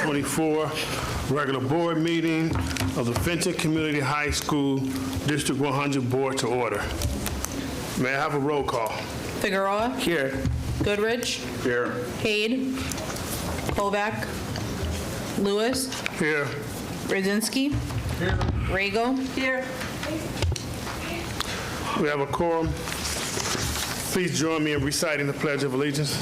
2024 regular board meeting of the Fenton Community High School District 100 Board to order. May I have a roll call? Figueroa. Here. Goodrich. Here. Cade. Kovac. Lewis. Here. Brzezinski. Here. Rago. Here. We have a quorum. Please join me in reciting the Pledge of Allegiance.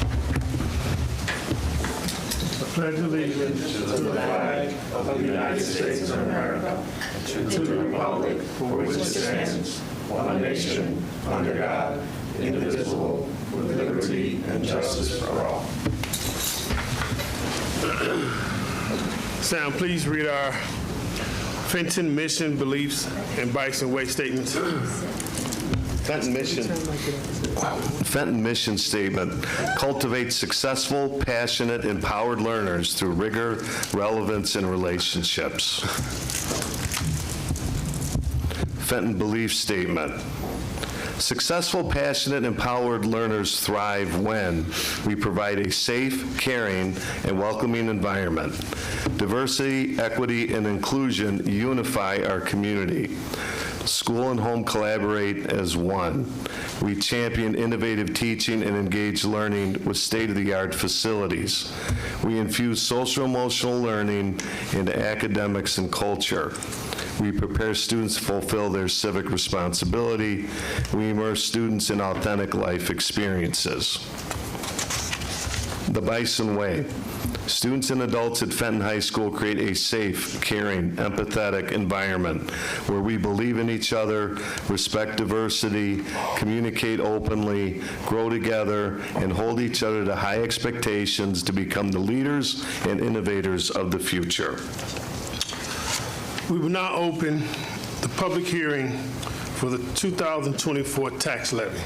I pledge allegiance to the flag of the United States of America, to the republic for which it stands, one nation, under God, indivisible, with liberty and justice for all. Sam, please read our Fenton mission, beliefs, and Bison Way statements. Fenton mission statement: cultivate successful, passionate, empowered learners through rigor, relevance, and relationships. Fenton belief statement: successful, passionate, empowered learners thrive when we provide a safe, caring, and welcoming environment. Diversity, equity, and inclusion unify our community. School and home collaborate as one. We champion innovative teaching and engage learning with state-of-the-art facilities. We infuse social-emotional learning into academics and culture. We prepare students to fulfill their civic responsibility. We immerse students in authentic life experiences. The Bison Way. Students and adults at Fenton High School create a safe, caring, empathetic environment where we believe in each other, respect diversity, communicate openly, grow together, and hold each other to high expectations to become the leaders and innovators of the future. We will now open the public hearing for the 2024 tax levy.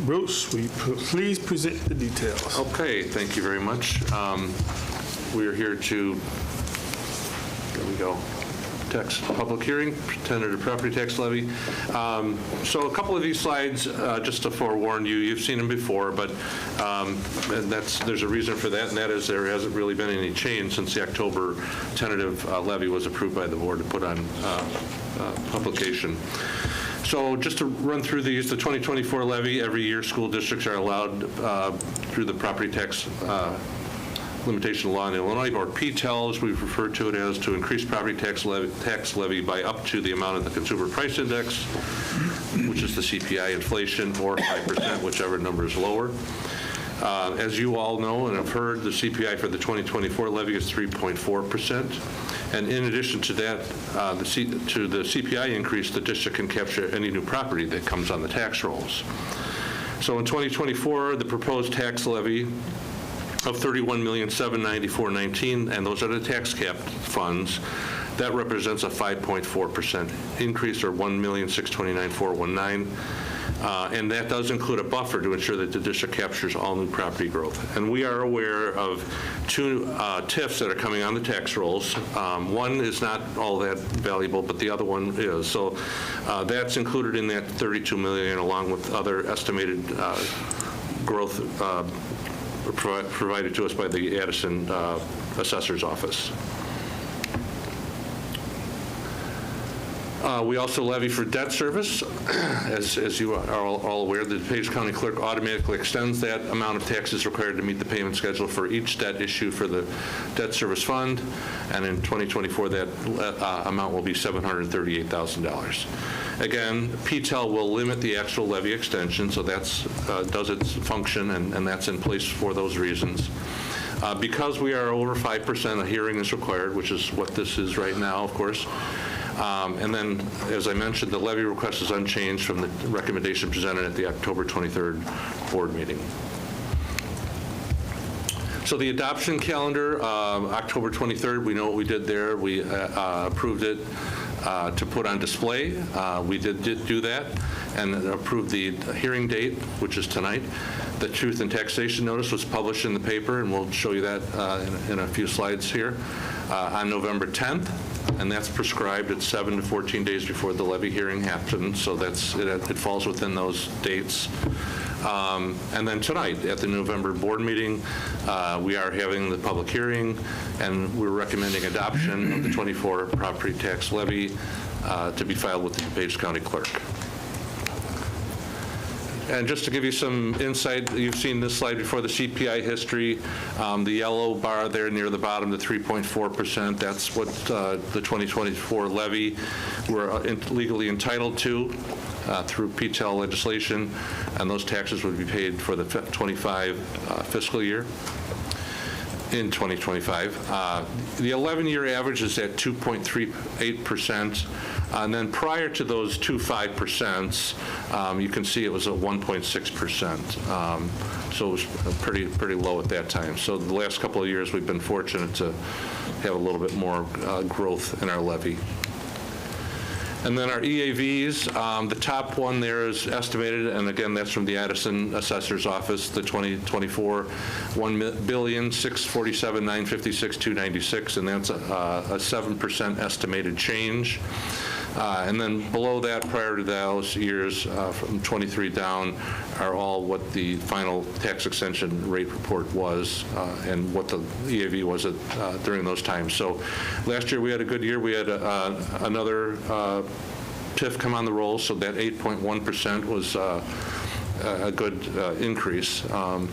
Bruce, will you please present the details? Okay, thank you very much. We are here to, there we go, public hearing, tentative property tax levy. So a couple of these slides, just to forewarn you, you've seen them before, but there's a reason for that, and that is there hasn't really been any change since the October tentative levy was approved by the board to put on publication. So just to run through these, the 2024 levy, every year school districts are allowed through the property tax limitation law in Illinois, or PTEL as we've referred to it as, to increase property tax levy by up to the amount of the consumer price index, which is the CPI inflation, or 5%, whichever number is lower. As you all know and have heard, the CPI for the 2024 levy is 3.4%. And in addition to that, to the CPI increase, the district can capture any new property that comes on the tax rolls. So in 2024, the proposed tax levy of $31,794,19, and those are the tax cap funds, that represents a 5.4% increase, or $1,629,419. And that does include a buffer to ensure that the district captures all new property growth. And we are aware of two TIFs that are coming on the tax rolls. One is not all that valuable, but the other one is. So that's included in that $32 million, along with other estimated growth provided to us by the Addison Assessor's Office. We also levy for debt service. As you are all aware, the DuPage County Clerk automatically extends that amount of taxes required to meet the payment schedule for each debt issue for the debt service fund, and in 2024 that amount will be $738,000. Again, PTEL will limit the actual levy extension, so that's does its function, and that's in place for those reasons. Because we are over 5%, a hearing is required, which is what this is right now, of course. And then, as I mentioned, the levy request is unchanged from the recommendation presented at the October 23rd board meeting. So the adoption calendar, October 23rd, we know what we did there. We approved it to put on display. We did do that and approved the hearing date, which is tonight. The truth and taxation notice was published in the paper, and we'll show you that in a few slides here, on November 10th. And that's prescribed at 7 to 14 days before the levy hearing happens, so it falls within those dates. And then tonight, at the November board meeting, we are having the public hearing, and we're recommending adoption of the 24 property tax levy to be filed with the DuPage County Clerk. And just to give you some insight, you've seen this slide before, the CPI history. The yellow bar there near the bottom, the 3.4%, that's what the 2024 levy we're legally entitled to through PTEL legislation, and those taxes would be paid for the 25 fiscal year in 2025. The 11-year average is at 2.38%. And then prior to those 2.5%, you can see it was at 1.6%. So it was pretty low at that time. So the last couple of years, we've been fortunate to have a little bit more growth in our levy. And then our EAVs, the top one there is estimated, and again, that's from the Addison Assessor's Office, the 2024, $1,647,956,296, and that's a 7% estimated change. And then below that, prior to those years, from 23 down, are all what the final tax extension rate report was and what the EAV was during those times. So last year we had a good year. We had another TIF come on the roll, so that 8.1% was a good increase, and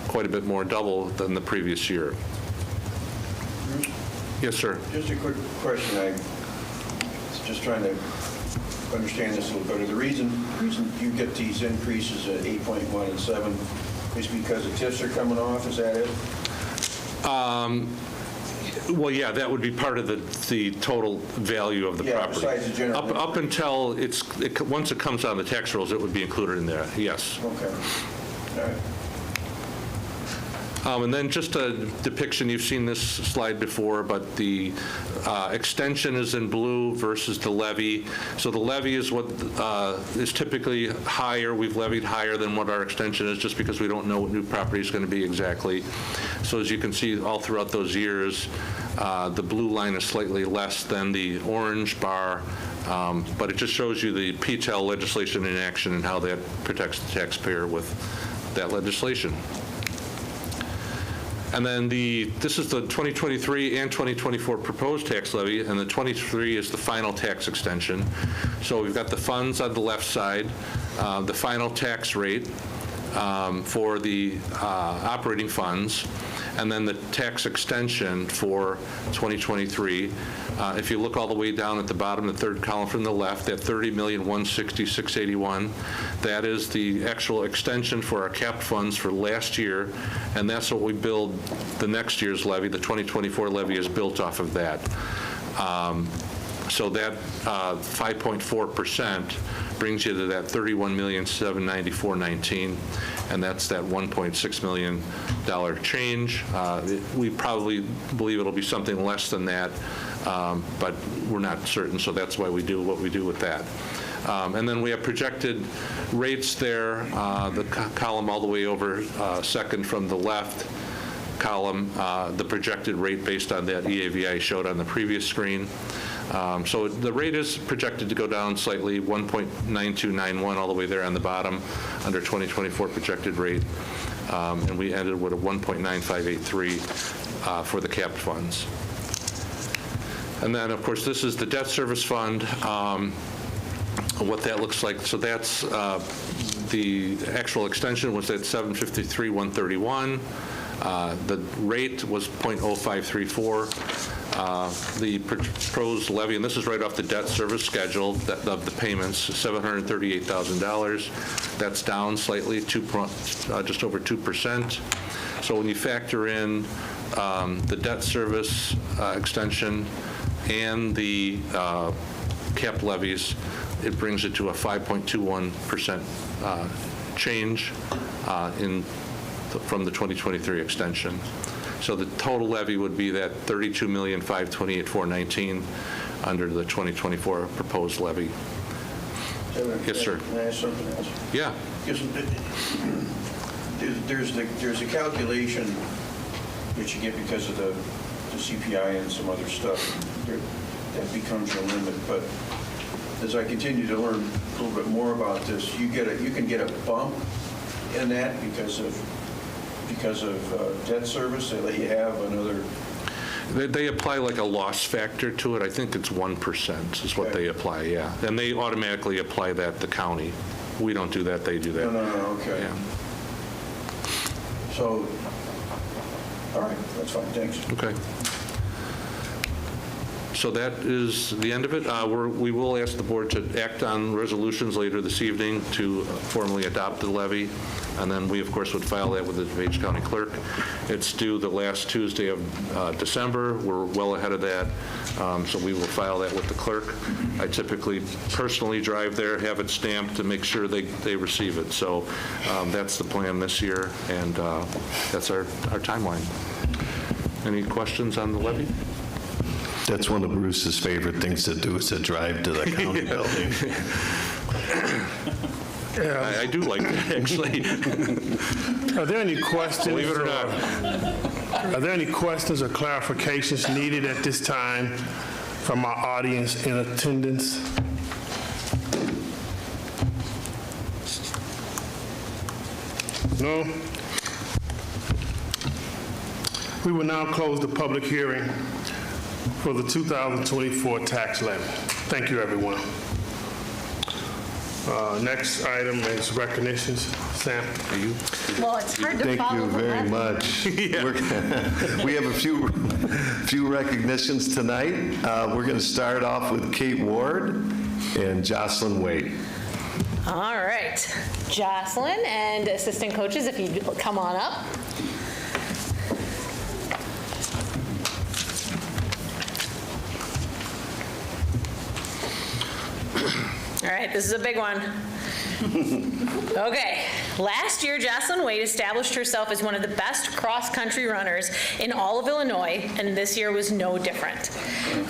quite a bit more, double than the previous year. Yes, sir. Just a quick question. I'm just trying to understand this a little better. The reason you get these increases at 8.1 and 7 is because the TIFs are coming off. Is that it? Well, yeah, that would be part of the total value of the property. Besides the general. Up until once it comes on the tax rolls, it would be included in there. Yes. Okay. All right. And then just a depiction, you've seen this slide before, but the extension is in blue versus the levy. So the levy is what is typically higher. We've levied higher than what our extension is just because we don't know what new property is going to be exactly. So as you can see all throughout those years, the blue line is slightly less than the orange bar, but it just shows you the PTEL legislation in action and how that protects the taxpayer with that legislation. And then this is the 2023 and 2024 proposed tax levy, and the 23 is the final tax extension. So we've got the funds on the left side, the final tax rate for the operating funds, and then the tax extension for 2023. If you look all the way down at the bottom, the third column from the left, that $30,160,681, that is the actual extension for our capped funds for last year, and that's what we build the next year's levy. The 2024 levy is built off of that. So that 5.4% brings you to that $31,794,19, and that's that $1.6 million change. We probably believe it'll be something less than that, but we're not certain, so that's why we do what we do with that. And then we have projected rates there, the column all the way over, second from the left column, the projected rate based on that EAV I showed on the previous screen. So the rate is projected to go down slightly, 1.9291 all the way there on the bottom under 2024 projected rate, and we ended with a 1.9583 for the capped funds. And then, of course, this is the debt service fund, what that looks like. So that's the actual extension was at 753,131. The rate was 0.0534. The proposed levy, and this is right off the debt service schedule of the payments, $738,000. That's down slightly, just over 2%. So when you factor in the debt service extension and the capped levies, it brings it to a 5.21% change from the 2023 extension. So the total levy would be that $32,528,419 under the 2024 proposed levy. Yes, sir. Can I ask something else? Yeah. There's a calculation that you get because of the CPI and some other stuff. That becomes your limit. But as I continue to learn a little bit more about this, you can get a bump in that because of debt service? They let you have another? They apply like a loss factor to it. I think it's 1% is what Okay. they apply, yeah. And they automatically apply that to county. We don't do that, they do that. No, okay. Yeah. So, all right, that's fine, thanks. Okay. So that is the end of it. We will ask the board to act on resolutions later this evening to formally adopt the levy, and then we, of course, would file that with the DuPage County Clerk. It's due the last Tuesday of December. We're well ahead of that, so we will file that with the clerk. I typically personally drive there, have it stamped to make sure they receive it. So that's the plan this year, and that's our timeline. Any questions on the levy? That's one of Bruce's favorite things to do, is to drive to the county building. I do like that, actually. Are there any questions? Believe it or not. Are there any questions or clarifications needed at this time from our audience in attendance? No? We will now close the public hearing for the 2024 tax levy. Thank you, everyone. Next item is recognitions. Sam? Well, it's hard to Thank follow you the very levy. much. We have a few recognitions tonight. We're going to start off with Kate Ward and Jocelyn Waite. All right. Jocelyn and assistant coaches, if you come on up. All right, this is a big one. Okay, last year Jocelyn Waite established herself as one of the best cross-country runners in all of Illinois, and this year was no different.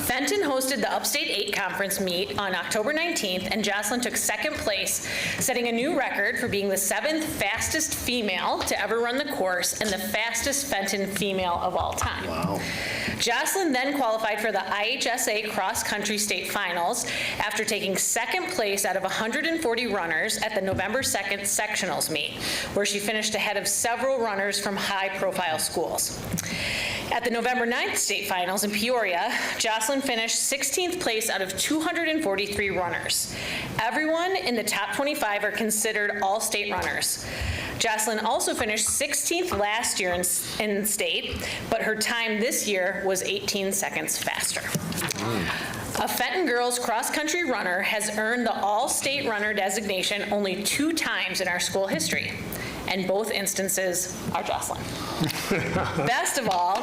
Fenton hosted the Upstate 8 Conference meet on October 19th, and Jocelyn took second place, setting a new record for being the 7th fastest female to ever run the course and the fastest Fenton female of all time. Wow. Jocelyn then qualified for the IHSA cross-country state finals after taking second place out of 140 runners at the November 2nd sectionals meet, where she finished ahead of several runners from high-profile schools. At the November 9th state finals in Peoria, Jocelyn finished 16th place out of 243 runners. Everyone in the top 25 are considered all-state runners. Jocelyn also finished 16th last year in state, but her time this year was 18 seconds faster. A Fenton girls cross-country runner has earned the all-state runner designation only 2 times in our school history, and both instances are Jocelyn. Best of all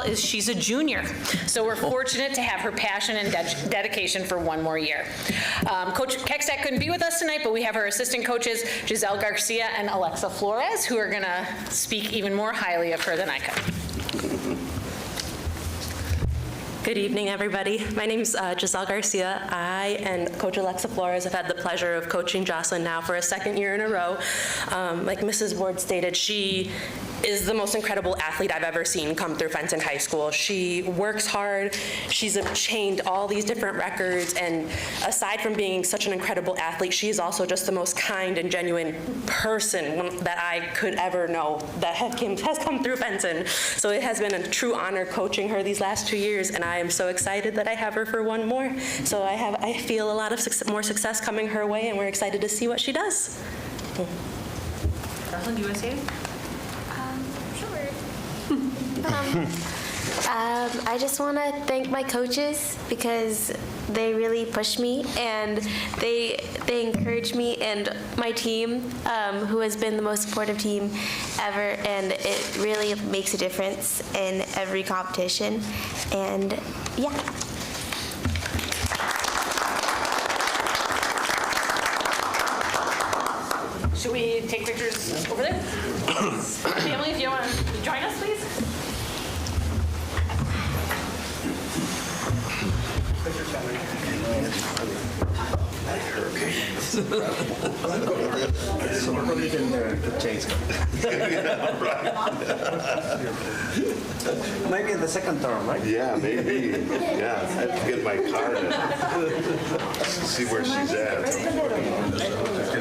is she's a junior, so we're fortunate to have her passion and dedication for one more year. Coach Keckstack couldn't be with us tonight, but we have her assistant coaches, Giselle Garcia and Alexa Flores, who are going to speak even more highly of her than I could. Good evening, everybody. My name is Giselle Garcia. I and Coach Alexa Flores have had the pleasure of coaching Jocelyn now for a second year in a row. Like Mrs. Ward stated, she is the most incredible athlete I've ever seen come through Fenton High School. She works hard. She's obtained all these different records, and aside from being such an incredible athlete, she is also just the most kind and genuine person that I could ever know that has come through Fenton. So it has been a true honor coaching her these last 2 years, and I am so excited that I have her for one more. So I feel a lot of more success coming her way, and we're excited to see what she does. Jocelyn, do you want to say it? Sure. I just want to thank my coaches because they really pushed me and they encouraged me, and my team, who has been the most supportive team ever, and it really makes a difference in every competition. And yeah. Should we take pictures over there? Family, if you want to join us, please. Maybe in the second term, right? Yeah, maybe. Yeah, I have to get my card in. See where she's at.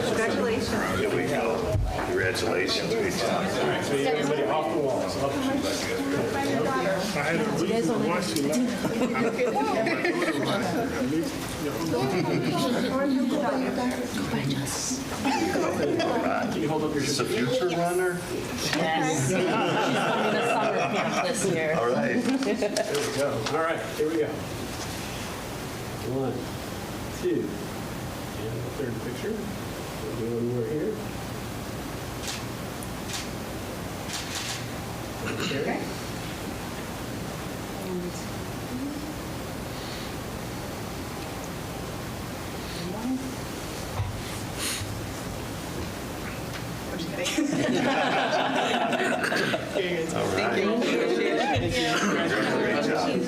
Congratulations. Here we go. Congratulations. Great job. Everybody off the walls. I had a reason why she left. Is a future runner? Yes. She's coming to summer camp this year. All right. All right, here we go. 1, 2, and the third picture. We're doing more here. Okay.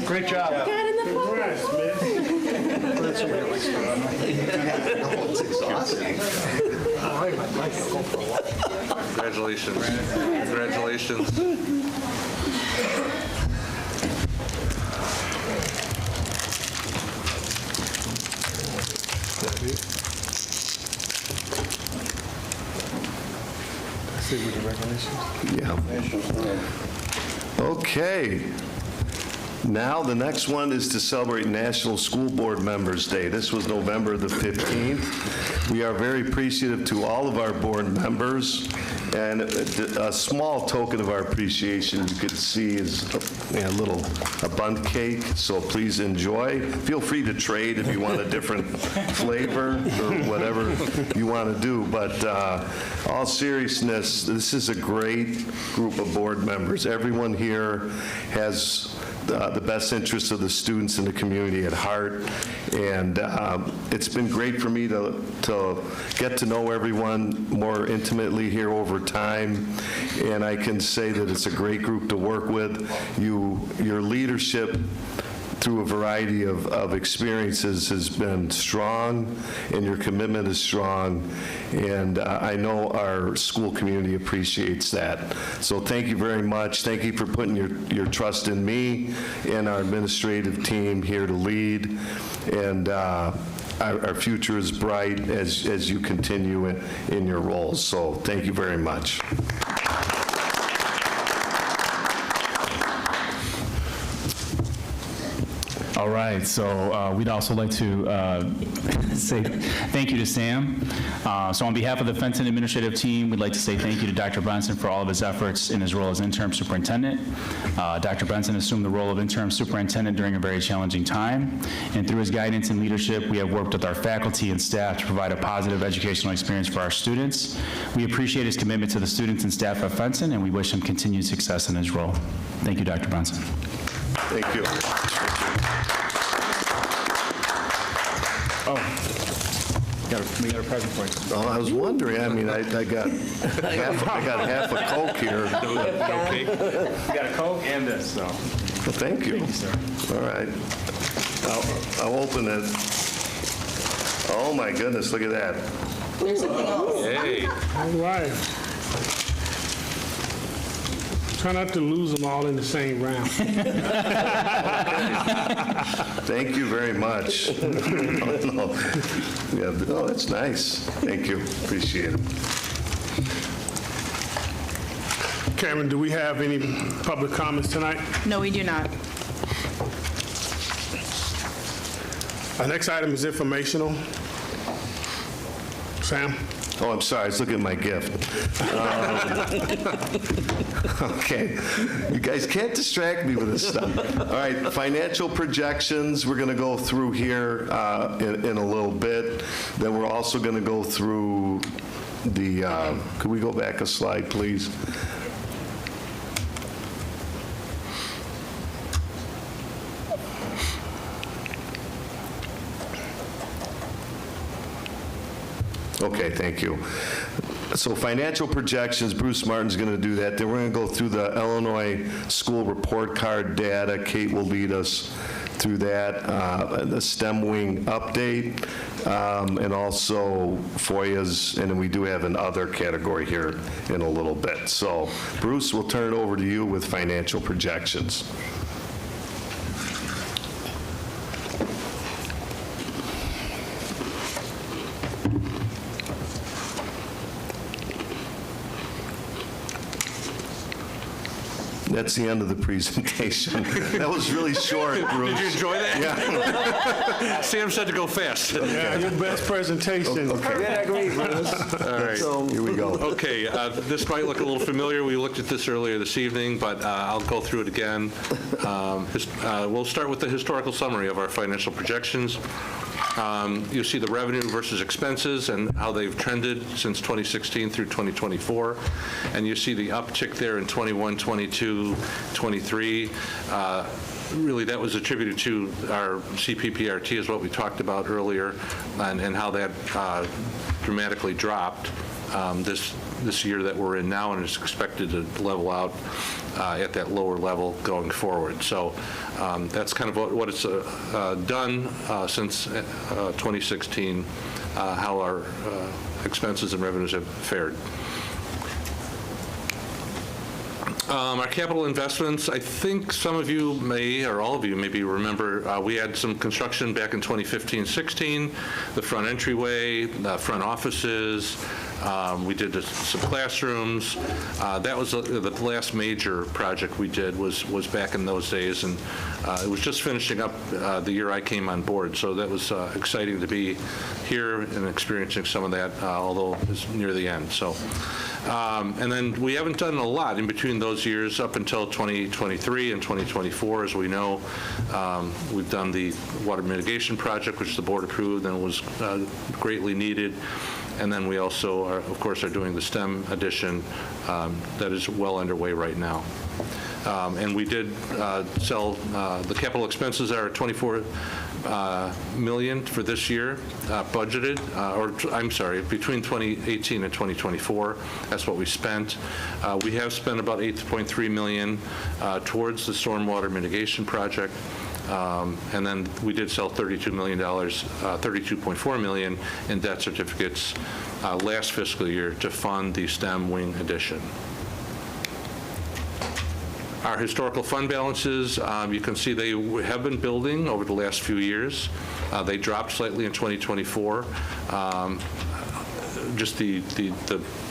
Great job. Congrats, man. It's exhausting. Congratulations. Congratulations. Yeah. Okay. Now, the next one is to celebrate National School Board Members Day. This was November the 15th. We are very appreciative to all of our board members, and a small token of our appreciation you could see is a bundt cake, so please enjoy. Feel free to trade if you want a different flavor or whatever you want to do, but all seriousness, this is a great group of board members. Everyone here has the best interests of the students and the community at heart, and it's been great for me to get to know everyone more intimately here over time, and I can say that it's a great group to work with. Your leadership through a variety of experiences has been strong, and your commitment is strong, and I know our school community appreciates that. So thank you very much. Thank you for putting your trust in me and our administrative team here to lead, and our future is bright as you continue in your roles. So thank you very much. All right, so we'd also like to say thank you to Sam. So on behalf of the Fenton administrative team, we'd like to say thank you to Dr. Benson for all of his efforts in his role as interim superintendent. Dr. Benson assumed the role of interim superintendent during a very challenging time, and through his guidance and leadership, we have worked with our faculty and staff to provide a positive educational experience for our students. We appreciate his commitment to the students and staff of Fenton, and we wish him continued success in his role. Thank you, Dr. Benson. Thank you. Oh, we got a present for you. Oh, I was wondering, I mean, I got half a Coke here. We got a Coke and this, so. Well, thank you. Thank you, sir. All right. I'll open it. Oh, my goodness, look at that. Hey. All right. Try not to lose them all in the same round. Thank you very much. Oh, that's nice. Thank you. Appreciate it. Cameron, do we have any public comments tonight? No, we do not. Our next item is informational. Sam? Oh, I'm sorry, I was looking at my gift. Okay, you guys can't distract me with this stuff. All right, financial projections, we're going to go through here in a little bit. Then we're also going to go through the, could we go back a slide, please? Okay, thank you. So financial projections, Bruce Martin's going to do that. Then we're going to go through the Illinois school report card data. Kate will lead us through that, the STEM wing update, and also FOIAs, and then we do have an other category here in a little bit. So Bruce, we'll turn it over to you with financial projections. That's the end of the presentation. That was really short, Bruce. Did you enjoy that? Yeah. Sam said to go fast. Yeah, your best presentation. Okay. Yeah, great, All right. Here we go. Okay, this might look a little familiar. We looked at this earlier this evening, but I'll go through it again. We'll start with the historical summary of our financial projections. You'll see the revenue versus expenses and how they've trended since 2016 through 2024. And you see the uptick there in 21, 22, 23. Really, that was attributed to our CPPRT, is what we talked about earlier, and how that dramatically dropped this year that we're in now, and is expected to level out at that lower level going forward. So that's kind of what it's done since 2016, how our expenses and revenues have fared. Our capital investments, I think some of you may, or all of you maybe remember, we had some construction back in 2015-16, the front entryway, the front offices. We did some classrooms. That was the last major project we did was back in those days, and it was just finishing up the year I came on board, so that was exciting to be here and experiencing some of that, although it's near the end. So, and then we haven't done a lot in between those years up until 2023 and 2024, as we know. We've done the water mitigation project, which the board approved and was greatly needed. And then we also, of course, are doing the STEM addition that is well underway right now. And we did sell, the capital expenses are $24 million for this year, budgeted, or I'm sorry, between 2018 and 2024. That's what we spent. We have spent about $8.3 million towards the stormwater mitigation project. And then we did sell $32 million, $32.4 million in debt certificates last fiscal year to fund the STEM wing addition. Our historical fund balances, you can see they have been building over the last few years. They dropped slightly in 2024. Just the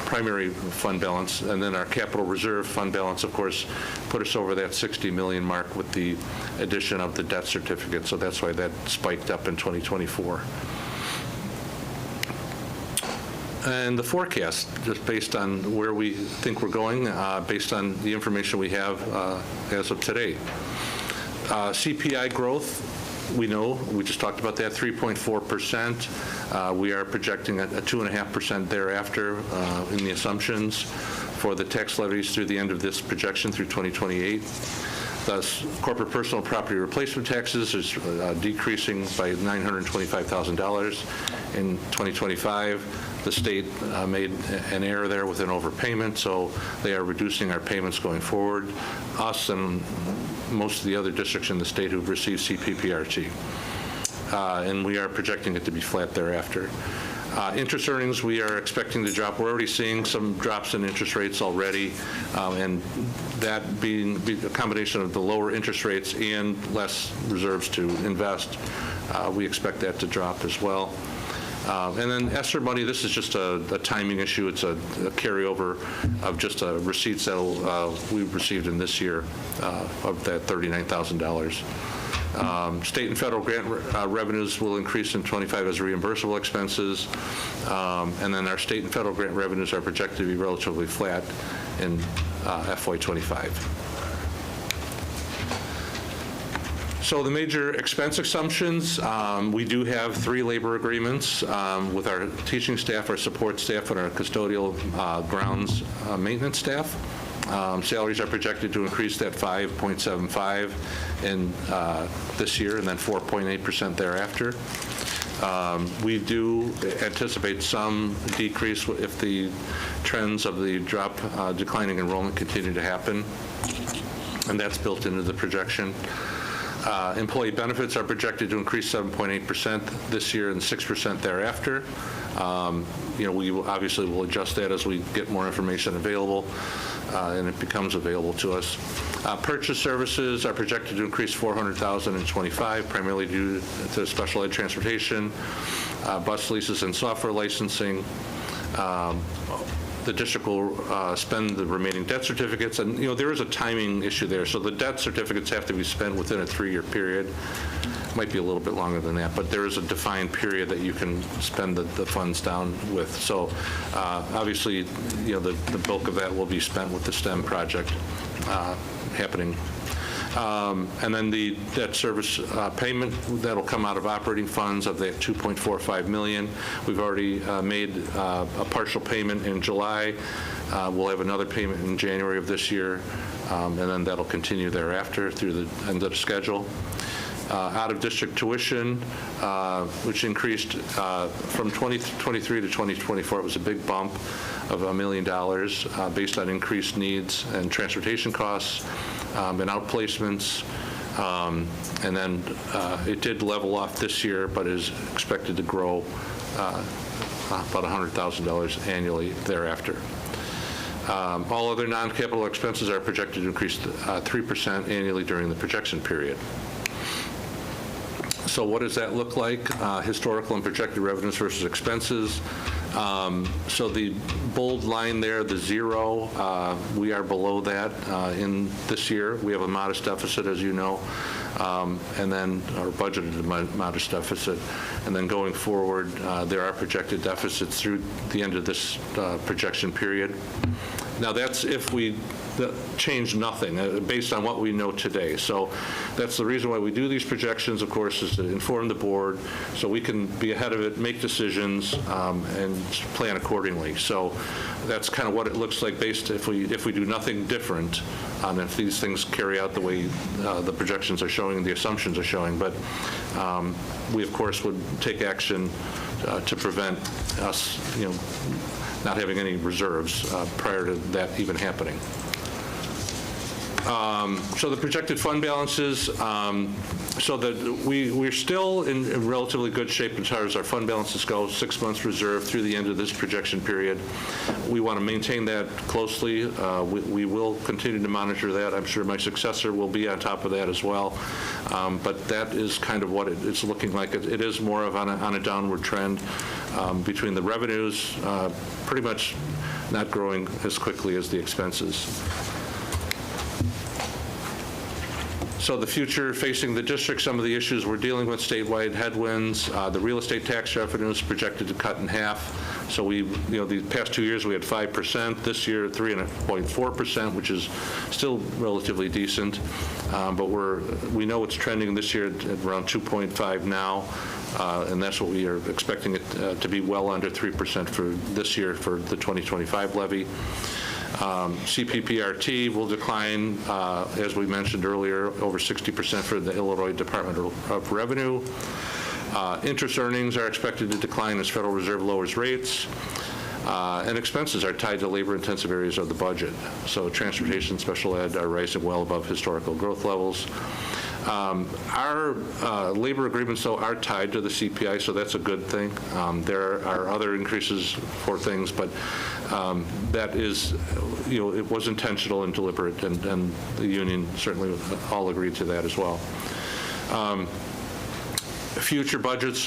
primary fund balance, and then our capital reserve fund balance, of course, put us over that 60 million mark with the addition of the debt certificate, so that's why that spiked up in 2024. And the forecast, just based on where we think we're going, based on the information we have as of today. CPI growth, we know, we just talked about that, 3.4%. We are projecting a 2.5% thereafter in the assumptions for the tax levies through the end of this projection through 2028. Thus, corporate personal property replacement taxes is decreasing by $925,000 in 2025. The state made an error there with an overpayment, so they are reducing our payments going forward. Us and most of the other districts in the state who've received CPPRT. And we are projecting it to be flat thereafter. Interest earnings, we are expecting to drop. We're already seeing some drops in interest rates already, and that being a combination of the lower interest rates and less reserves to invest, we expect that to drop as well. And then ESSER money, this is just a timing issue. It's a carryover of just receipts that we received in this year of that $39,000. State and federal grant revenues will increase in 25 as reimbursable expenses. And then our state and federal grant revenues are projected to be relatively flat in FY25. So the major expense assumptions, we do have 3 labor agreements with our teaching staff, our support staff, and our custodial grounds maintenance staff. Salaries are projected to increase at 5.75 in this year and then 4.8% thereafter. We do anticipate some decrease if the trends of the declining enrollment continue to happen, and that's built into the projection. Employee benefits are projected to increase 7.8% this year and 6% thereafter. We obviously will adjust that as we get more information available and it becomes available to us. Purchase services are projected to increase $400,000 in '25, primarily due to special ed transportation, bus leases and software licensing. The district will spend the remaining debt certificates, and there is a timing issue there. So the debt certificates have to be spent within a 3-year period. Might be a little bit longer than that, but there is a defined period that you can spend the funds down with. So obviously, the bulk of that will be spent with the STEM project happening. And then the debt service payment, that'll come out of operating funds of that $2.45 million. We've already made a partial payment in July. We'll have another payment in January of this year, and then that'll continue thereafter through the end of the schedule. Out-of-district tuition, which increased from 2023 to 2024, it was a big bump of $1 million based on increased needs and transportation costs and outplacements. And then it did level off this year, but is expected to grow about $100,000 annually thereafter. All other non-capital expenses are projected to increase 3% annually during the projection period. So what does that look like? Historical and projected revenues versus expenses. So the bold line there, the 0, we are below that in this year. We have a modest deficit, as you know, and then our budgeted a modest deficit. And then going forward, there are projected deficits through the end of this projection period. Now, that's if we change nothing based on what we know today. So that's the reason why we do these projections, of course, is to inform the board so we can be ahead of it, make decisions, and plan accordingly. So that's kind of what it looks like based if we do nothing different, if these things carry out the way the projections are showing, the assumptions are showing. But we, of course, would take action to prevent us, not having any reserves prior to that even happening. So the projected fund balances, so that we're still in relatively good shape as far as our fund balances go, 6 months reserve through the end of this projection period. We want to maintain that closely. We will continue to monitor that. I'm sure my successor will be on top of that as well. But that is kind of what it's looking like. It is more of on a downward trend between the revenues, pretty much not growing as quickly as the expenses. So the future facing the district, some of the issues we're dealing with, statewide headwinds, the real estate tax revenue is projected to cut in half. So the past 2 years we had 5%, this year 3.4%, which is still relatively decent. But we know it's trending this year at around 2.5 now. And that's what we are expecting it to be well under 3% for this year for the 2025 levy. CPPRT will decline, as we mentioned earlier, over 60% for the Illinois Department of Revenue. Interest earnings are expected to decline as Federal Reserve lowers rates. And expenses are tied to labor-intensive areas of the budget. So transportation, special ed are rising well above historical growth levels. Our labor agreements, though, are tied to the CPI, so that's a good thing. There are other increases for things, but that is, it was intentional and deliberate, and the union certainly all agreed to that as well. Future budgets,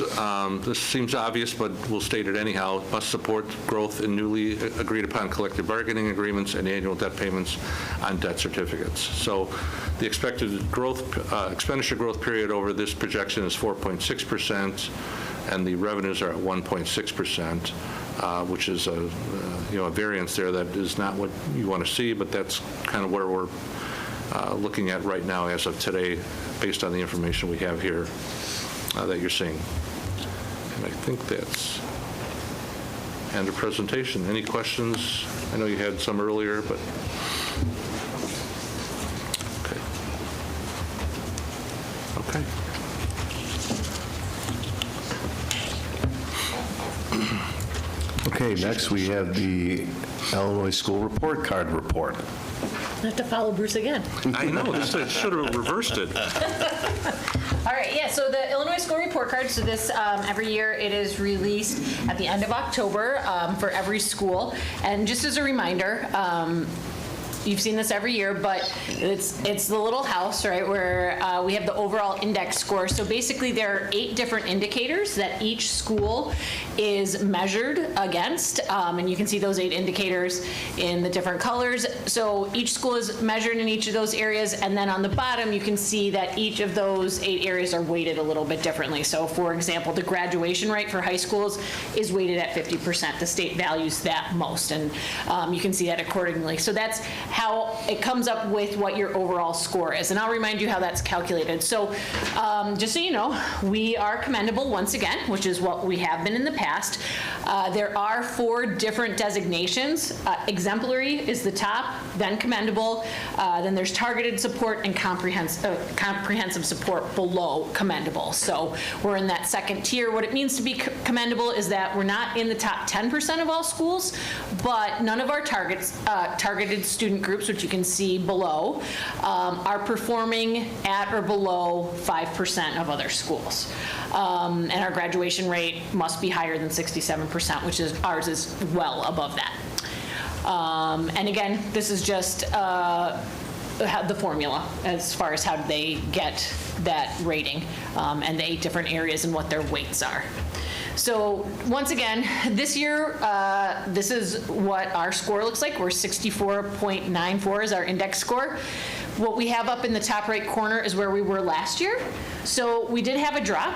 this seems obvious, but we'll state it anyhow, must support growth in newly agreed upon collective bargaining agreements and annual debt payments on debt certificates. So the expected expenditure growth period over this projection is 4.6%, and the revenues are at 1.6%, which is a variance there that is not what you want to see, but that's kind of where we're looking at right now as of today, based on the information we have here. That you're seeing. And I think that's end of presentation. Any questions? I know you had some earlier, but okay. Okay. Okay, next we have the Illinois School Report Card Report. I have to follow Bruce again. I know, this should have reversed it. All right, yeah, so the Illinois School Report Card, so this, every year it is released at the end of October for every school. And just as a reminder, you've seen this every year, but it's the little house, right, where we have the overall index score. So basically there are 8 different indicators that each school is measured against, and you can see those 8 indicators in the different colors. So each school is measured in each of those areas, and then on the bottom you can see that each of those 8 areas are weighted a little bit differently. So for example, the graduation rate for high schools is weighted at 50%. The state values that most, and you can see that accordingly. So that's how it comes up with what your overall score is. And I'll remind you how that's calculated. So just so you know, we are commendable once again, which is what we have been in the past. There are 4 different designations. Exemplary is the top, then commendable, then there's targeted support and comprehensive support below commendable. So we're in that second tier. What it means to be commendable is that we're not in the top 10% of all schools, but none of our targeted student groups, which you can see below, are performing at or below 5% of other schools. And our graduation rate must be higher than 67%, which is ours is well above that. And again, this is just the formula as far as how they get that rating, and the 8 different areas and what their weights are. So once again, this year, this is what our score looks like. We're 64.94 is our index score. What we have up in the top right corner is where we were last year. So we did have a drop,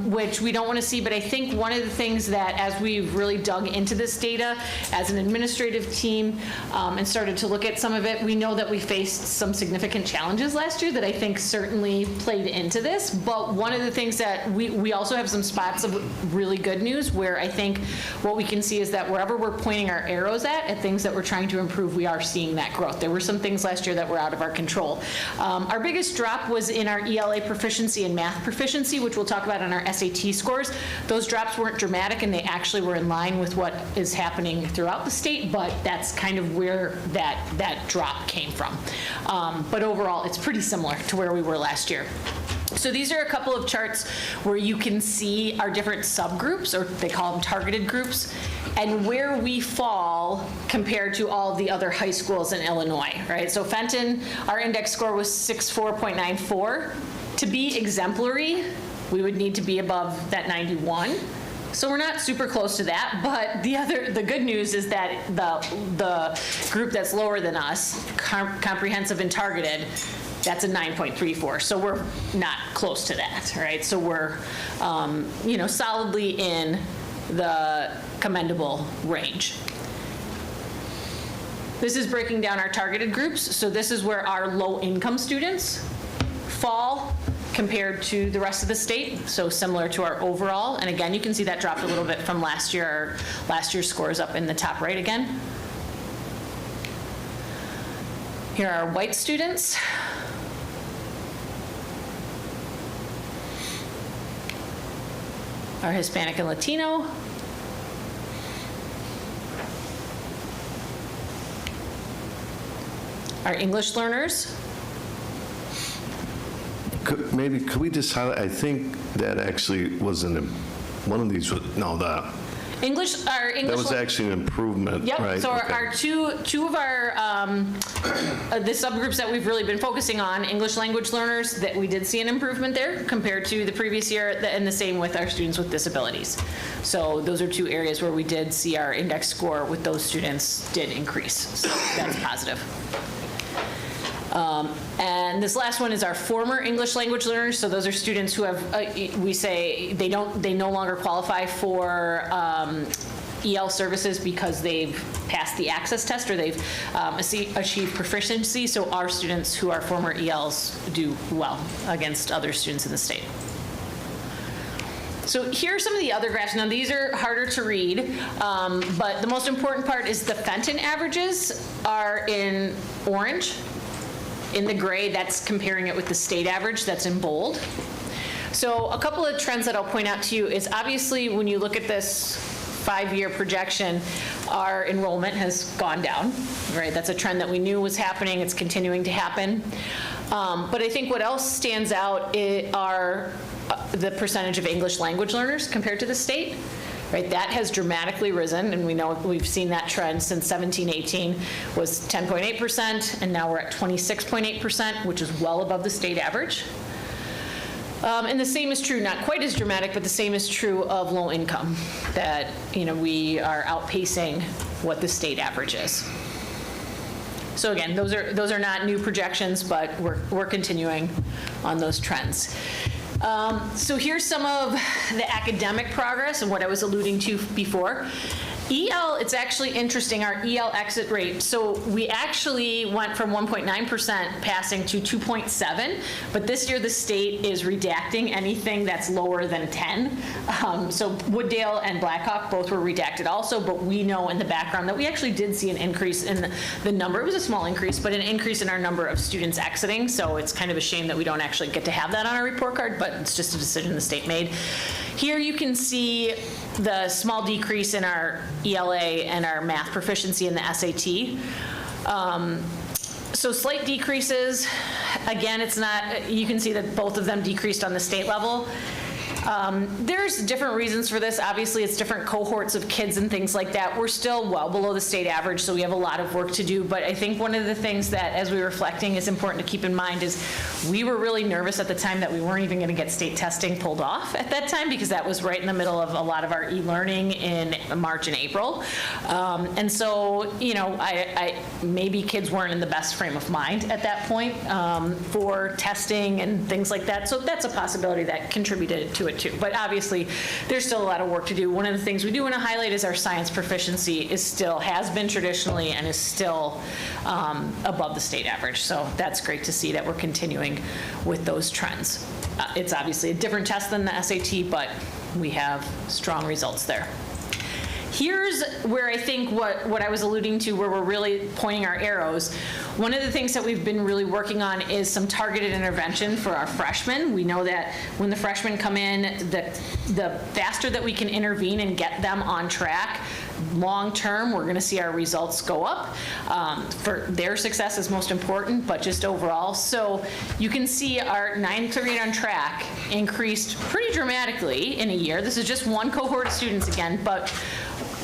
which we don't want to see, but I think one of the things that as we've really dug into this data as an administrative team and started to look at some of it, we know that we faced some significant challenges last year that I think certainly played into this. But one of the things that we also have some spots of really good news where I think what we can see is that wherever we're pointing our arrows at things that we're trying to improve, we are seeing that growth. There were some things last year that were out of our control. Our biggest drop was in our ELA proficiency and math proficiency, which we'll talk about on our SAT scores. Those drops weren't dramatic, and they actually were in line with what is happening throughout the state, but that's kind of where that drop came from. But overall, it's pretty similar to where we were last year. So these are a couple of charts where you can see our different subgroups, or they call them targeted groups, and where we fall compared to all of the other high schools in Illinois, right? So Fenton, our index score was 64.94. To be exemplary, we would need to be above that 91. So we're not super close to that, but the good news is that the group that's lower than us, comprehensive and targeted, that's a 9.34. So we're not close to that, right? So we're, solidly in the commendable range. This is breaking down our targeted groups. So this is where our low-income students fall compared to the rest of the state, so similar to our overall. And again, you can see that dropped a little bit from last year. Last year's score is up in the top right again. Here are our white students. Our Hispanic and Latino. Our English learners. Could we just highlight, I think that actually wasn't, one of these was, no, that was actually an improvement, yep. Right? So okay. our two of our, the subgroups that we've really been focusing on, English language learners, that we did see an improvement there compared to the previous year, and the same with our students with disabilities. So those are 2 areas where we did see our index score with those students did increase. So that's positive. And this last one is our former English language learners. So those are students who have, we say they no longer qualify for EL services because they've passed the access test or they've achieved proficiency. So our students who are former ELs do well against other students in the state. So here are some of the other graphs. Now these are harder to read, but the most important part is the Fenton averages are in orange. In the gray, that's comparing it with the state average, that's in bold. So a couple of trends that I'll point out to you is obviously when you look at this 5-year projection, our enrollment has gone down, right? That's a trend that we knew was happening. It's continuing to happen. But I think what else stands out are the percentage of English language learners compared to the state. Right, that has dramatically risen, and we know we've seen that trend since 17-18 was 10.8%, and now we're at 26.8%, which is well above the state average. And the same is true, not quite as dramatic, but the same is true of low income, that we are outpacing what the state average is. So again, those are not new projections, but we're continuing on those trends. So here's some of the academic progress and what I was alluding to before. EL, it's actually interesting, our EL exit rate. So we actually went from 1.9% passing to 2.7, but this year the state is redacting anything that's lower than 10. So Wooddale and Blackhawk both were redacted also, but we know in the background that we actually did see an increase in the number. It was a small increase, but an increase in our number of students exiting. So it's kind of a shame that we don't actually get to have that on our report card, but it's just a decision the state made. Here you can see the small decrease in our ELA and our math proficiency in the SAT. So slight decreases. Again, it's not, you can see that both of them decreased on the state level. There's different reasons for this. Obviously, it's different cohorts of kids and things like that. We're still well below the state average, so we have a lot of work to do. But I think one of the things that, as we were reflecting, is important to keep in mind is we were really nervous at the time that we weren't even going to get state testing pulled off at that time, because that was right in the middle of a lot of our e-learning in March and April. And so, maybe kids weren't in the best frame of mind at that point for testing and things like that. So that's a possibility that contributed to it too. But obviously, there's still a lot of work to do. One of the things we do want to highlight is our science proficiency has been traditionally and is still above the state average. So that's great to see that we're continuing with those trends. It's obviously a different test than the SAT, but we have strong results there. Here's where I think what I was alluding to, where we're really pointing our arrows. One of the things that we've been really working on is some targeted intervention for our freshmen. We know that when the freshmen come in, the faster that we can intervene and get them on track, long term, we're going to see our results go up. For their success is most important, but just overall. So you can see our 9th grade on track increased pretty dramatically in a year. This is just one cohort of students again, but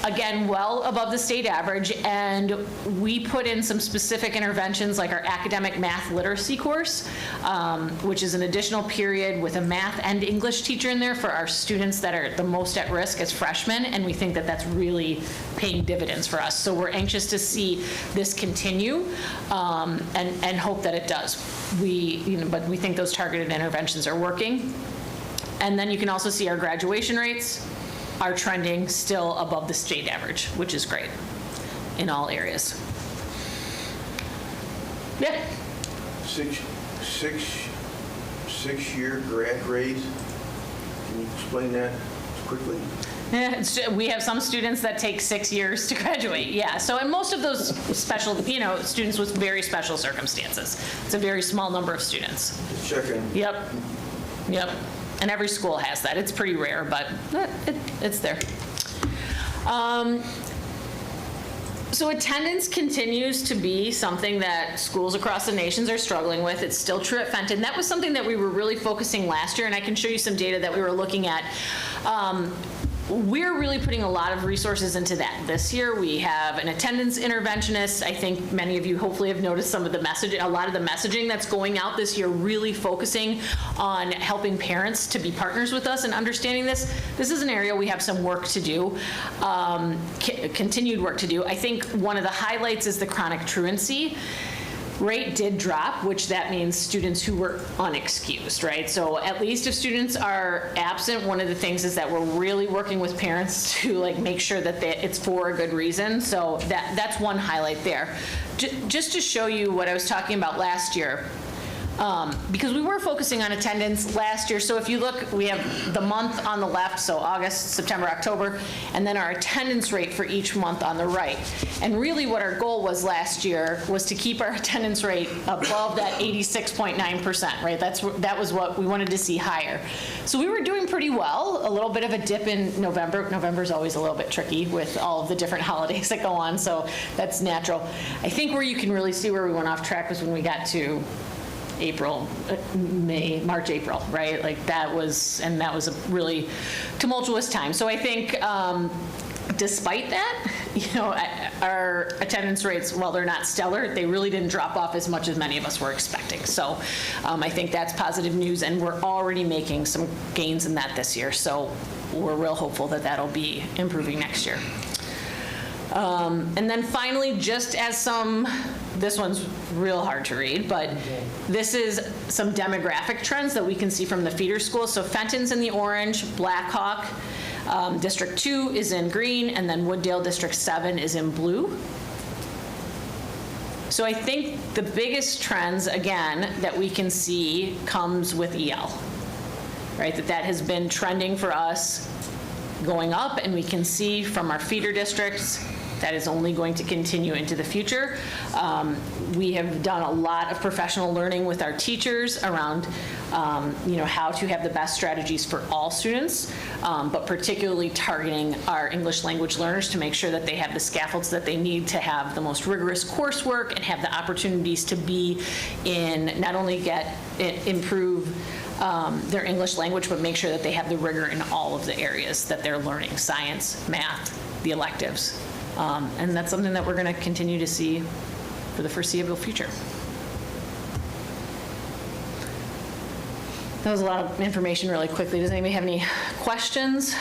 again, well above the state average, and we put in some specific interventions like our academic math literacy course, which is an additional period with a math and English teacher in there for our students that are the most at risk as freshmen, and we think that that's really paying dividends for us. So we're anxious to see this continue and hope that it does. But we think those targeted interventions are working. And then you can also see our graduation rates are trending still above the state average, which is great in all areas. Yeah. Six-year grad rate. Can you explain that quickly? Yeah, we have some students that take 6 years to graduate. Yeah. So, and most of those special, students with very special circumstances. It's a very small number of students. Checking. Yep. And every school has that. It's pretty rare, but it's there. So attendance continues to be something that schools across the nations are struggling with. It's still true at Fenton. That was something that we were really focusing last year, and I can show you some data that we were looking at. We're really putting a lot of resources into that. This year we have an attendance interventionist. I think many of you hopefully have noticed some of the a lot of the messaging that's going out this year, really focusing on helping parents to be partners with us and understanding this. This is an area we have some work to do, continued work to do. I think one of the highlights is the chronic truancy rate did drop, which that means students who were unexcused, right? So at least if students are absent, one of the things is that we're really working with parents to make sure that it's for a good reason. So that's one highlight there. Just to show you what I was talking about last year, because we were focusing on attendance last year. So if you look, we have the month on the left, so August, September, October, and then our attendance rate for each month on the right. And really what our goal was last year was to keep our attendance rate above that 86.9%, right? That was what we wanted to see higher. So we were doing pretty well, a little bit of a dip in November. November's always a little bit tricky with all of the different holidays that go on, so that's natural. I think where you can really see where we went off track was when we got to April, May, March, April, right? Like that was a really tumultuous time. So I think despite that, our attendance rates, while they're not stellar, they really didn't drop off as much as many of us were expecting. So I think that's positive news, and we're already making some gains in that this year. So we're real hopeful that that'll be improving next year. And then finally, just as this one's real hard to read, but this is some demographic trends that we can see from the feeder schools. So Fenton's in the orange, Blackhawk, District 2 is in green, and then Wooddale District 7 is in blue. So I think the biggest trends, again, that we can see comes with EL, right? That has been trending for us going up, and we can see from our feeder districts that is only going to continue into the future. We have done a lot of professional learning with our teachers around how to have the best strategies for all students, but particularly targeting our English language learners to make sure that they have the scaffolds that they need to have the most rigorous coursework and have the opportunities to be in, not only improve their English language, but make sure that they have the rigor in all of the areas that they're learning: science, math, the electives. And that's something that we're going to continue to see for the foreseeable future. That was a lot of information really quickly. Does anybody have any questions?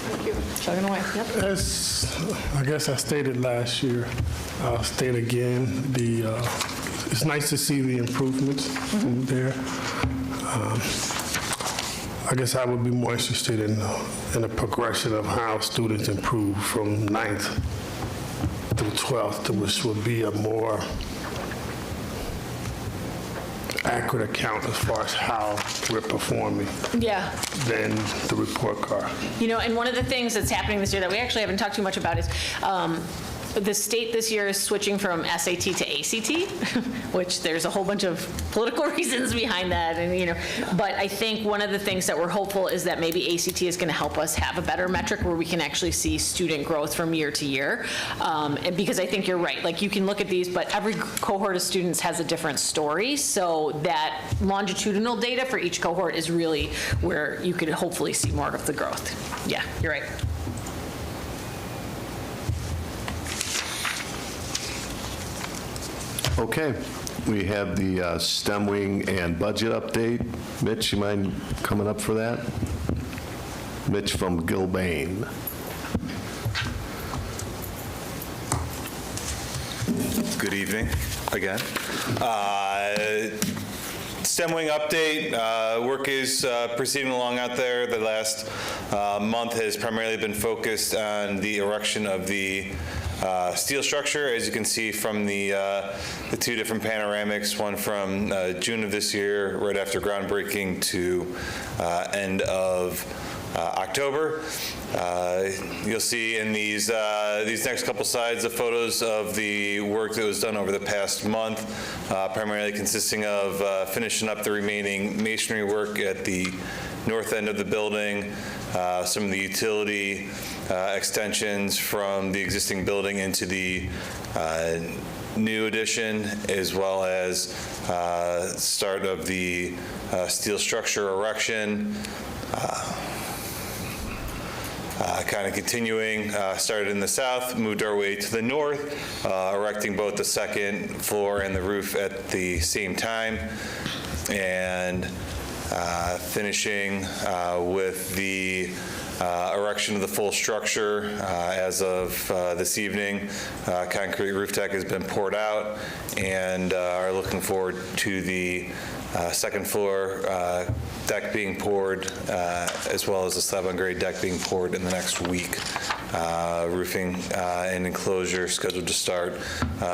Thank you. Chugging away. Yep. As I guess I stated last year, I'll state again, it's nice to see the improvements there. I guess I would be more interested in a progression of how students improve from 9th through 12th, which would be a more accurate account as far as how we're performing than the report card. And one of the things that's happening this year that we actually haven't talked too much about is the state this year is switching from SAT to ACT, which there's a whole bunch of political reasons behind that. And but I think one of the things that we're hopeful is that maybe ACT is going to help us have a better metric where we can actually see student growth from year to year. And because I think you're right, like you can look at these, but every cohort of students has a different story. So that longitudinal data for each cohort is really where you could hopefully see more of the growth. Yeah, you're right. Okay, we have the STEM wing and budget update. Mitch, you mind coming up for that? Mitch from Gilbane. Good evening again. STEM wing update, work is proceeding along out there. The last month has primarily been focused on the erection of the steel structure, as you can see from the two different panoramics, one from June of this year, right after groundbreaking, to end of October. You'll see in these next couple slides the photos of the work that was done over the past month, primarily consisting of finishing up the remaining masonry work at the north end of the building, some of the utility extensions from the existing building into the new addition, as well as start of the steel structure erection. Kind of continuing, started in the south, moved our way to the north, erecting both the second floor and the roof at the same time, and finishing with the erection of the full structure as of this evening. Concrete roof deck has been poured out, and are looking forward to the second floor deck being poured, as well as a slab-on-grade deck being poured in the next week. Roofing and enclosure scheduled to start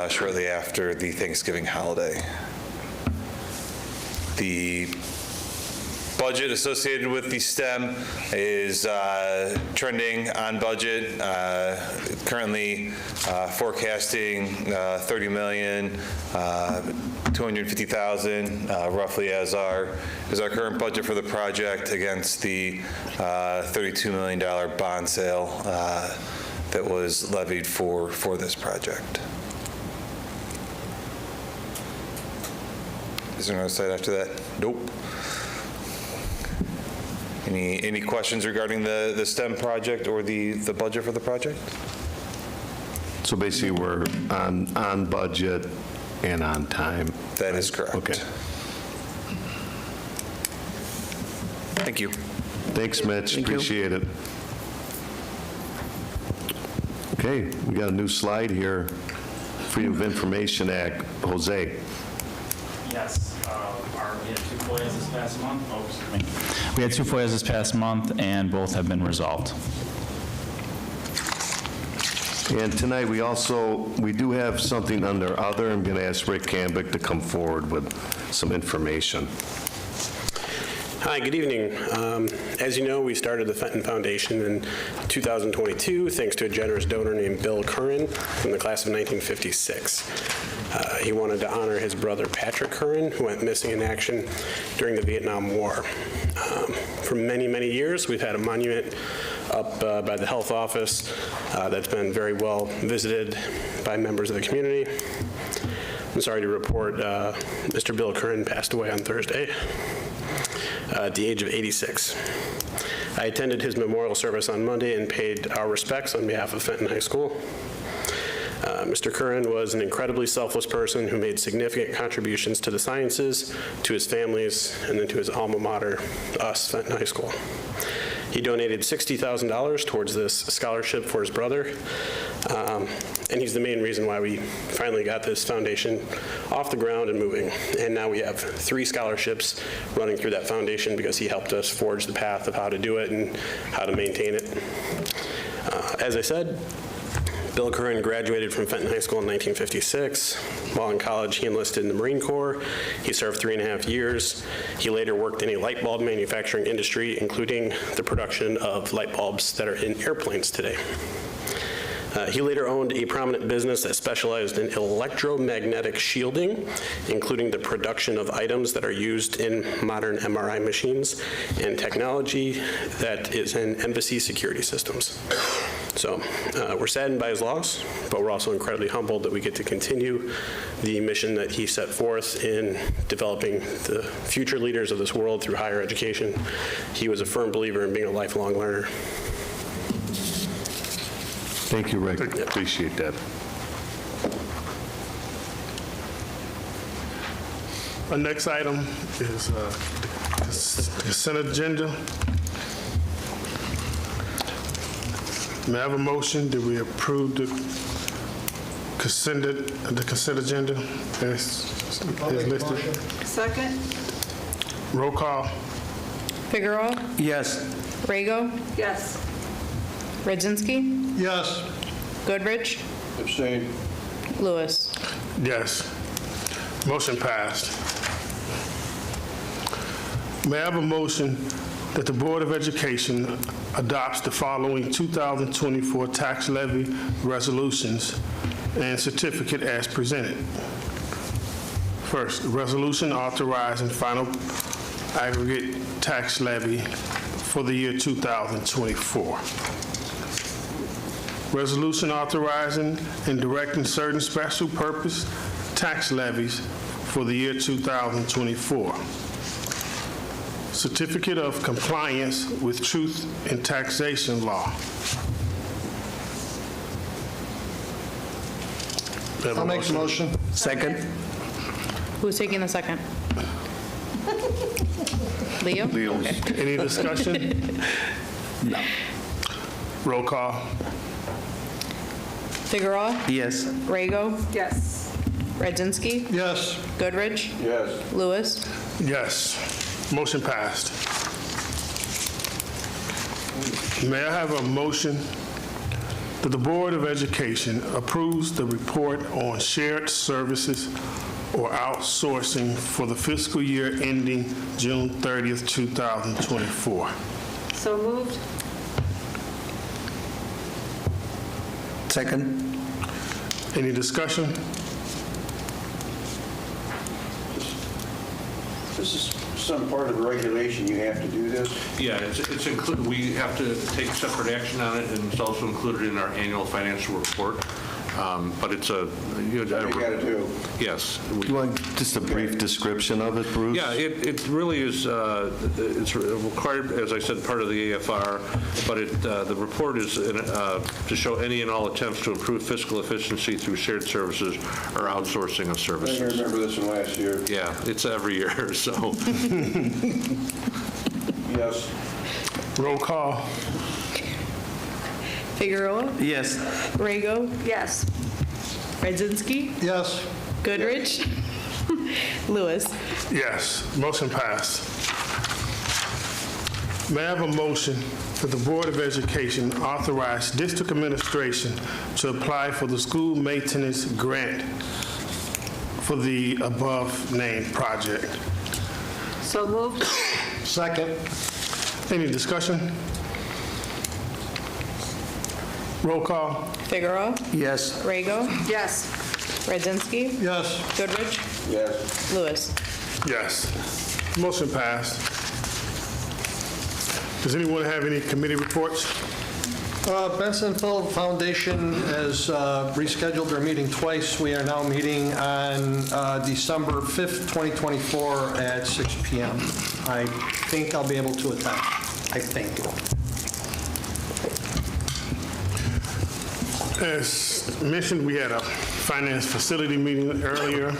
shortly after the Thanksgiving holiday. The budget associated with the STEM is trending on budget. Currently forecasting $30,250,000 roughly as our current budget for the project against the $32 million bond sale that was levied for this project. Is there another slide after that? Nope. Any questions regarding the STEM project or the budget for the project? So basically, we're on budget and on time. That is correct. Okay. Thank you. Thanks, Mitch. Appreciate it. Okay, we got a new slide here. Freedom of Information Act. Jose. Yes, we had 2 FOIAs this past month. Oh, excuse me. We had 2 FOIAs this past month, and both have been resolved. And tonight, we do have something under other. I'm going to ask Rick Cambick to come forward with some information. Hi, good evening. As you know, we started the Fenton Foundation in 2022 thanks to a generous donor named Bill Curran from the class of 1956. He wanted to honor his brother Patrick Curran, who went missing in action during the Vietnam War. For many, many years, we've had a monument up by the health office that's been very well visited by members of the community. I'm sorry to report Mr. Bill Curran passed away on Thursday at the age of 86. I attended his memorial service on Monday and paid our respects on behalf of Fenton High School. Mr. Curran was an incredibly selfless person who made significant contributions to the sciences, to his families, and then to his alma mater, us, Fenton High School. He donated $60,000 towards this scholarship for his brother, and he's the main reason why we finally got this foundation off the ground and moving. And now we have 3 scholarships running through that foundation because he helped us forge the path of how to do it and how to maintain it. As I said, Bill Curran graduated from Fenton High School in 1956. While in college, he enlisted in the Marine Corps. He served 3.5 years. He later worked in a light bulb manufacturing industry, including the production of light bulbs that are in airplanes today. He later owned a prominent business that specialized in electromagnetic shielding, including the production of items that are used in modern MRI machines and technology that is in embassy security systems. So we're saddened by his loss, but we're also incredibly humbled that we get to continue the mission that he set forth in developing the future leaders of this world through higher education. He was a firm believer in being a lifelong learner. Thank you, Rick. Appreciate that. Our next item is the consent agenda. May I have a motion that we approve the consent agenda as listed? Second. Roll call. Figueroa? Yes. Rago? Yes. Radzinski? Yes. Goodrich? Abstain. Lewis? Yes. Motion passed. May I have a motion that the Board of Education adopts the following 2024 tax levy resolutions and certificate as presented. First, resolution authorizing final aggregate tax levy for the year 2024. Resolution authorizing and directing certain special purpose tax levies for the year 2024. Certificate of compliance with truth in taxation law. I'll make the motion. Second. Who's taking the second? Leo? Leo. Any discussion? No. Roll call. Figueroa? Yes. Rago? Yes. Radzinski? Yes. Goodrich? Yes. Lewis? Yes. Motion passed. May I have a motion that the Board of Education approves the report on shared services or outsourcing for the fiscal year ending June 30th, 2024? So moved. Second. Any discussion? This is some part of the regulation, you have to do this? Yeah, it's included, we have to take separate action on it, and it's also included in our annual financial report. But it's a... You got to do. Yes. Do you want just a brief description of it, Bruce? Yeah, it really is, it's required, as I said, part of the AFR, but the report is to show any and all attempts to improve fiscal efficiency through shared services or outsourcing of I services. remember this from last year. Yeah, it's every year, so. Yes. Roll call. Figueroa? Yes. Rego? Yes. Radzinski? Yes. Goodrich? Lewis? Yes. Motion passed. May I have a motion that the Board of Education authorize district administration to apply for the school maintenance grant for the above-named project? So moved. Second. Any discussion? Roll call. Figueroa? Yes. Rego? Yes. Radzinski? Yes. Goodrich? Yes. Lewis? Yes. Motion passed. Does anyone have any committee reports? Bensonville Foundation has rescheduled their meeting twice. We are now meeting on December 5th, 2024 at 6 p.m. I think I'll be able to attend. I think. As mentioned, we had a finance facility meeting earlier.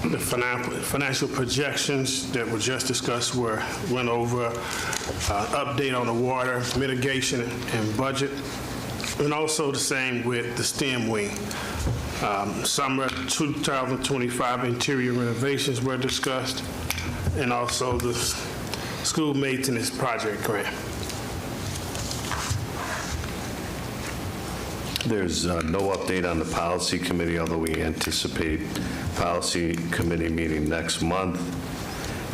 The financial projections that were just discussed went over update on the water mitigation and budget, and also the same with the STEM wing. Summer 2025 interior renovations were discussed, and also the school maintenance project grant. There's no update on the policy committee, although we anticipate policy committee meeting next month.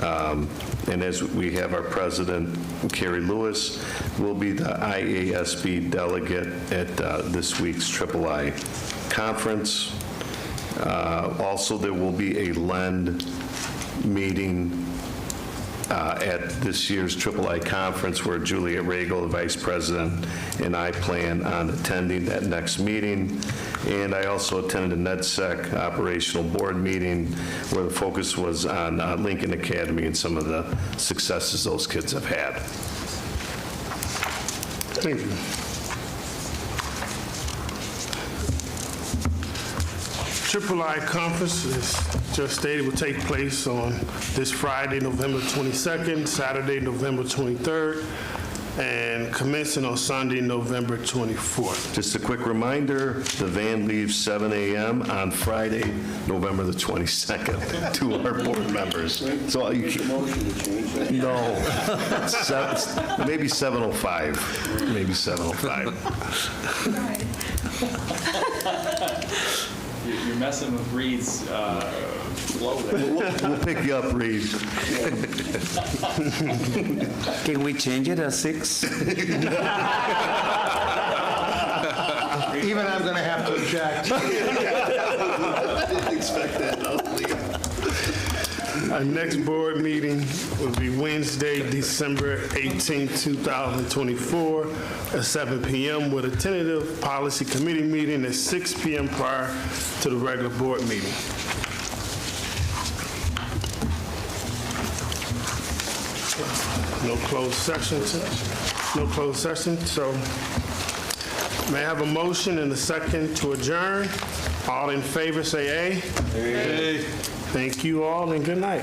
And as we have our president, Carrie Lewis, will be the IASB delegate at this week's III conference. Also, there will be a LEND meeting at this year's III conference where Julia Rego, the vice president, and I plan on attending that next meeting. And I also attended a NEDSEC operational board meeting where the focus was on Lincoln Academy and some of the successes those kids have had. Thank you. III conference, as just stated, will take place on this Friday, November 22nd, Saturday, November 23rd, and commencing on Sunday, November 24th. Just a quick reminder, the van leaves 7 a.m. on Friday, November the 22nd, to our board members. So you can, no, maybe 7:05, maybe 7:05. You're messing with Reed's flow there. We'll pick you up, Reed. Can we change it at 6? Even I'm going to have to object. I didn't expect that. Our next board meeting will be Wednesday, December 18, 2024, at 7 p.m. with a tentative policy committee meeting at 6 p.m. prior to the regular board meeting. No closed session. No closed session. So may I have a motion and a second to adjourn? All in favor, say aye. Aye. Thank you all, and good night.